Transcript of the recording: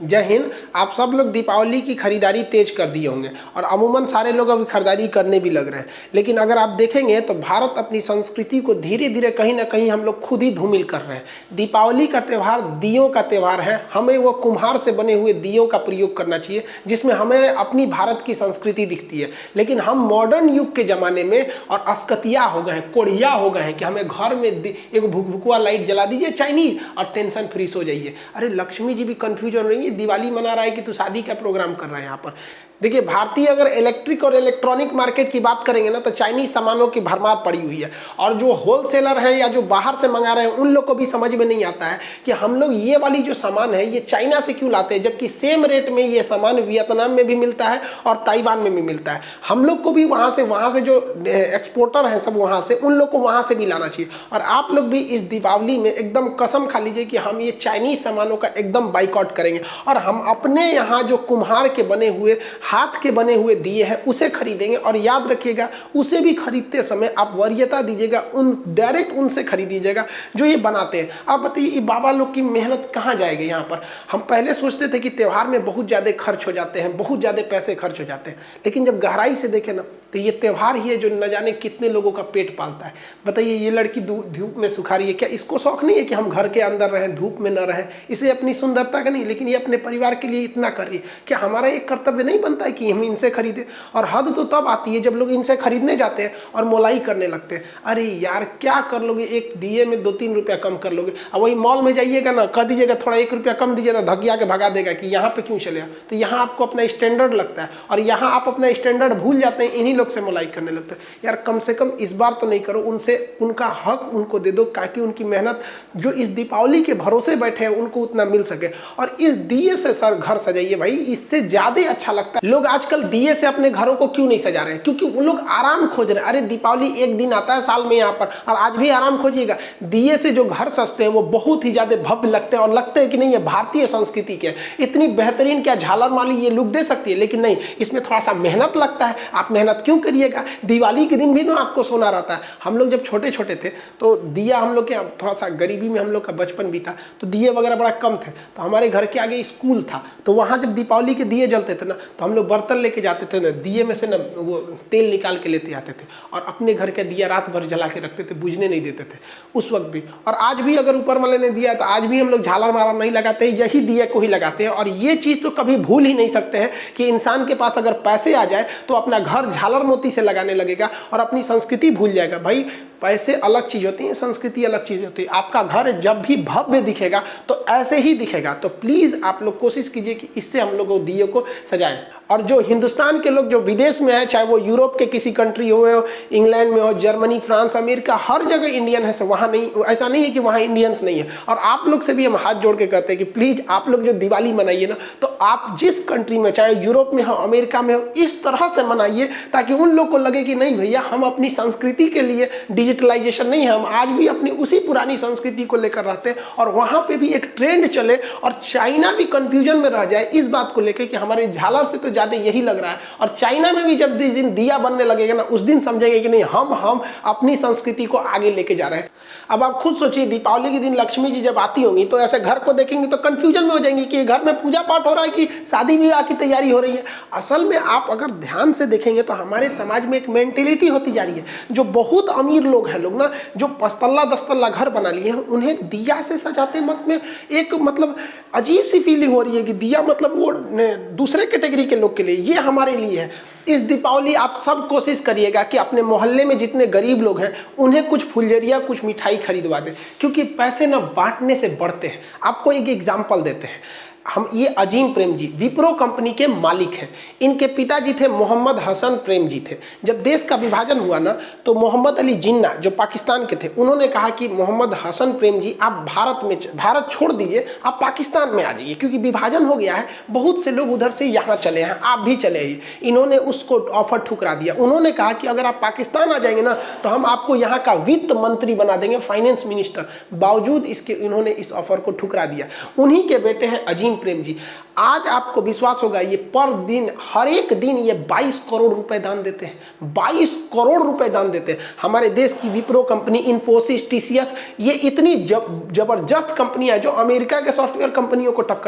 जय हिंद। आप सब लोग दीपावली की खरीदारी तेज कर दिए होंगे और अमूमन सारे लोग अभी खरीदारी करने भी लग रहे हैं। लेकिन अगर आप देखेंगे तो भारत अपनी संस्कृति को धीरे धीरे कहीं ना कहीं हम लोग खुद ही धूमिल कर रहे हैं। दीपावली का त्यौहार दियों का त्यौहार है। हमें वो कुम्हार से बने हुए दियों का प्रयोग करना चाहिए जिसमें हमें अपनी भारत की संस्कृति दिखती है। लेकिन हम मॉडर्न युग के ज़माने में और अस्कतिया हो गए हैं, कोढ़िया हो गए हैं कि हमें घर में एक भुकभुकवा लाइट जला दीजिए चाइनीज और टेंशन फ्री हो जाइए। अरे लक्ष्मी जी भी कंफ्यूज हो रही है, दिवाली मना रहा है कि तू शादी का प्रोग्राम कर रहा है। यहाँ पर देखिए, भारतीय अगर इलेक्ट्रिक और इलेक्ट्रॉनिक मार्केट की बात करेंगे ना तो चाइनीज सामानों की भरमार पड़ी हुई है। और जो होलसेलर है या जो बाहर से मंगा रहे हैं उन लोग को भी समझ में नहीं आता है कि हम लोग ये वाली जो सामान है ये चाइना से क्यों लाते हैं, जबकि सेम रेट में ये सामान वियतनाम में भी मिलता है और ताइवान में भी मिलता है। हम लोग को भी वहाँ से जो एक्सपोर्टर हैं सब वहाँ से, उन लोग को वहाँ से भी लाना चाहिए। और आप लोग भी इस दीपावली में एकदम कसम खा लीजिए कि हम ये चाइनीज सामानों का एकदम बाइकआउट करेंगे और हम अपने यहाँ जो कुम्हार के बने हुए, हाथ के बने हुए दिए हैं उसे खरीदेंगे। और याद रखिएगा, उसे भी खरीदते समय आप वरीयता दीजिएगा, डायरेक्ट उनसे खरीदिएगा जो ये बनाते हैं। आप बताइए ये बाबा लोग की मेहनत कहाँ जाएगी यहाँ पर। हम पहले सोचते थे कि त्यौहार में बहुत ज़्यादा खर्च हो जाते हैं, बहुत ज़्यादा पैसे खर्च हो जाते हैं, लेकिन जब गहराई से देखें ना तो ये त्यौहार ही है जो न जाने कितने लोगों का पेट पालता है। बताइए, ये लड़की धूप में सुखा रही है, क्या इसको शौक नहीं है कि हम घर के अंदर रहें, धूप में न रहें? इसे अपनी सुंदरता का नहीं, लेकिन ये अपने परिवार के लिए इतना कर रही है। क्या हमारा एक कर्तव्य नहीं बनता है कि हम इनसे खरीदें? और हद तो तब आती है जब लोग इनसे खरीदने जाते हैं और मोलाई करने लगते हैं। अरे यार, क्या कर लोगे, एक दिए में 2-3 रुपया कम कर लोगे। और वही मॉल में जाइएगा ना, कह दीजिएगा थोड़ा 1 रुपया कम दीजिएगा, धकिया के भगा देगा कि यहाँ पे क्यों चले। तो यहाँ आपको अपना स्टैंडर्ड लगता है और यहाँ आप अपना स्टैंडर्ड भूल जाते हैं, इन्हीं लोग से मोलाई करने लगते हैं। यार कम से कम इस बार तो नहीं करो, उनसे उनका हक उनको दे दो ताकि उनकी मेहनत जो इस दीपावली के भरोसे बैठे हैं उनको उतना मिल सके। और इस दिए से सर घर सजाइए भाई, इससे ज्यादा अच्छा लगता है। लोग आजकल दिए से अपने घरों को क्यों नहीं सजा रहे हैं? क्योंकि वो लोग आराम खोज रहे हैं। अरे दीपावली एक दिन आता है साल में यहाँ पर, और आज भी आराम खोजिएगा। दिए से जो घर सजते हैं वो बहुत ही ज्यादा भव्य लगते हैं और लगते हैं कि नहीं ये भारतीय संस्कृति के इतनी बेहतरीन, क्या झालर माली ये लुक दे सकती है। लेकिन नहीं, इसमें थोड़ा सा मेहनत लगता है। आप मेहनत क्यों करिएगा? दिवाली के दिन भी ना आपको सोना रहता है। हम लोग जब छोटे छोटे थे तो दिया, हम लोग के थोड़ा सा गरीबी में हम लोग का बचपन बीता, तो दिए वगैरह बड़ा कम थे। तो हमारे घर के आगे स्कूल था, तो वहाँ जब दीपावली के दिए जलते थे ना तो हम लोग बर्तन लेके जाते थे ना, दिए में से ना वो तेल निकाल के लेते आते थे और अपने घर का दिया रात भर जला के रखते थे, बुझने नहीं देते थे उस वक्त भी। और आज भी अगर ऊपर वाले ने दिया तो आज भी हम लोग झालर मारा नहीं लगाते, यही दिए को ही लगाते हैं। और ये चीज़ तो कभी भूल ही नहीं सकते हैं कि इंसान के पास अगर पैसे आ जाए तो अपना घर झालर मोती से लगाने लगेगा और अपनी संस्कृति भूल जाएगा। भाई पैसे अलग चीज होती है, संस्कृति अलग चीज होती है। आपका घर जब भी भव्य दिखेगा तो ऐसे ही दिखेगा। तो प्लीज आप लोग कोशिश कीजिए कि इससे हम लोग दिए को सजाएं। और जो हिंदुस्तान के लोग जो विदेश में है, चाहे वो यूरोप के किसी कंट्री हो, इंग्लैंड में हो, जर्मनी, फ्रांस, अमेरिका, हर जगह इंडियन है। वहाँ नहीं, ऐसा नहीं है कि वहाँ इंडियंस नहीं है। और आप लोग से भी हम हाथ जोड़ के कहते हैं कि प्लीज आप लोग जो दिवाली मनाइए ना, तो आप जिस कंट्री में, चाहे यूरोप में हो, अमेरिका में हो, इस तरह से मनाइए ताकि उन लोग को लगे कि नहीं भैया, हम अपनी संस्कृति के लिए डिजिटलाइजेशन नहीं है, हम आज भी अपनी उसी पुरानी संस्कृति को लेकर रहते हैं। और वहाँ पे भी एक ट्रेंड चले और चाइना भी कंफ्यूजन में रह जाए इस बात को लेकर कि हमारे झालर से तो ज्यादा यही लग रहा है। और चाइना में भी जब जिस दिन दिया बनने लगेगा ना, उस दिन समझेंगे कि नहीं, हम अपनी संस्कृति को आगे लेके जा रहे हैं। अब आप खुद सोचिए, दीपावली के दिन लक्ष्मी जी जब आती होंगी तो ऐसे घर को देखेंगे तो कंफ्यूजन में हो जाएंगे कि घर में पूजा पाठ हो रहा है कि शादी विवाह की तैयारी हो रही है। असल में आप अगर ध्यान से देखेंगे तो हमारे समाज में एक मेंटेलिटी होती जा रही है। जो बहुत अमीर लोग हैं, लोग ना जो 5 तल्ला 10 तल्ला घर बना लिए हैं, उन्हें दिया से सजाते वक्त में एक मतलब अजीब सी फीलिंग हो रही है कि दिया मतलब वो दूसरे कैटेगरी के लोग के लिए, ये हमारे लिए है। इस दीपावली आप सब कोशिश करिएगा कि अपने मोहल्ले में जितने गरीब लोग हैं उन्हें कुछ फुलझड़िया, कुछ मिठाई खरीदवा दें, क्योंकि पैसे ना बांटने से बढ़ते हैं। आपको एक एग्जाम्पल देते हैं। हम ये अजीम प्रेम जी विप्रो कंपनी के मालिक हैं। इनके पिताजी थे मोहम्मद हसन प्रेम जी थे। जब देश का विभाजन हुआ ना तो मोहम्मद अली जिन्ना जो पाकिस्तान के थे, उन्होंने कहा कि मोहम्मद हसन प्रेम जी आप भारत छोड़ दीजिए, आप पाकिस्तान में आ जाइए, क्योंकि विभाजन हो गया है, बहुत से लोग उधर से यहाँ चले हैं, आप भी चले आइए। इन्होंने उसको ऑफर ठुकरा दिया। उन्होंने कहा कि अगर आप पाकिस्तान आ जाएंगे ना तो हम आपको यहाँ का वित्त मंत्री बना देंगे, फाइनेंस मिनिस्टर। बावजूद इसके इन्होंने इस ऑफर को ठुकरा दिया। उन्हीं के बेटे हैं अजीम प्रेम जी। आज आपको विश्वास होगा, ये पर दिन, हर एक दिन ये 22 करोड़ रुपए दान देते हैं। 22 करोड़ रुपए दान देते हैं। हमारे देश की विप्रो कंपनी, इन्फोसिस, टीसीएस, ये इतनी जबरदस्त कंपनियां जो अमेरिका के सॉफ्टवेयर कंपनियों को टक्कर